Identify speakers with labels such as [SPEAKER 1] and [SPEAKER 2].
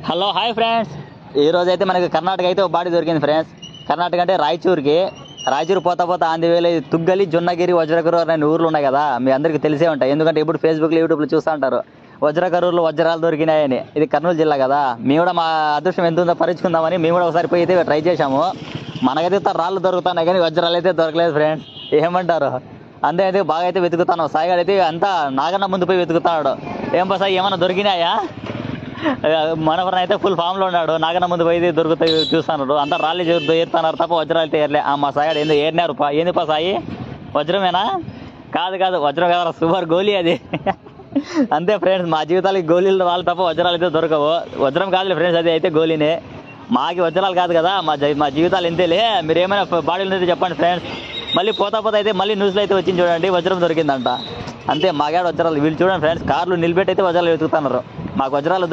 [SPEAKER 1] Hello hi friends, ఈరోజు అయితే మనకి కర్ణాటక అయితే ఒక బాడీ దొరికింది ఫ్రెండ్స్. కర్ణాటక అంటే రాయచూరు పోతా పోతా ఆంధ్రవేలి తుగ్గలి, జొన్నగిరి, వజ్రకరూరు అనే ఊర్లు ఉన్నాయి కదా, మీ అందరికీ తెలిసే ఉంటాయి. ఎందుకంటే ఇప్పుడు ఫేస్బుక్లో యూట్యూబ్లో చూస్తూ ఉంటారు వజ్రకరూరులో వజ్రాలు దొరికినాయని. ఇది కర్నూలు జిల్లా కదా, మేము కూడా మా అదృష్టం ఎంత ఉందో పరీక్షుకుందామని మేము కూడా ఒకసారి పోయి అయితే ట్రై చేశాము. మనకైతే రాళ్ళు దొరుకుతున్నాయి కానీ వజ్రాలు అయితే దొరకలేదు ఫ్రెండ్స్. ఏమంటారు? అంతే అయితే బాగా అయితే వెతుకుతాను. సాయిగాడు అయితే అంతా నాకన్నా ముందు పోయి వెతుకుతున్నాడు. ఏం బా సాయి, ఏమన్నా దొరికినాయా? మనవరన అయితే ఫుల్ ఫామ్లో ఉన్నాడు. నాకన్నా ముందు పోయి దొరుకుతాయి చూస్తున్నాడు. అంతా రాళ్ళు ఏరుతున్నారు తప్ప వజ్రాలు అయితే ఏర్లే. మా సాయిగాడు ఏందో ఏరినారు. ఏంది పా సాయి, వజ్రమేనా? కాదు వజ్రం కదా, సూపర్ గోలీ అది. అంతే ఫ్రెండ్స్, మా జీవితాలకి గోళీలు రాళ్ళు తప్ప వజ్రాలు అయితే దొరకవు. వజ్రం కాదులే ఫ్రెండ్స్, అది అయితే గోలీనే. మాకి వజ్రాలు కాదు కదా, మా జీవితాలు ఎంతేలే. మీరు ఏమైనా బాడీలు అయితే చెప్పండి ఫ్రెండ్స్. మళ్ళీ పోతా అయితే మళ్ళీ న్యూస్లో అయితే వచ్చింది చూడండి, వజ్రం దొరికిందంట. అంతే మాగాడు వజ్రాలు. వీళ్ళు చూడండి ఫ్రెండ్స్, కార్లు నిలబెట్టి అయితే వజ్రాలు వెతుకుతున్నారు. మాకు వజ్రాలు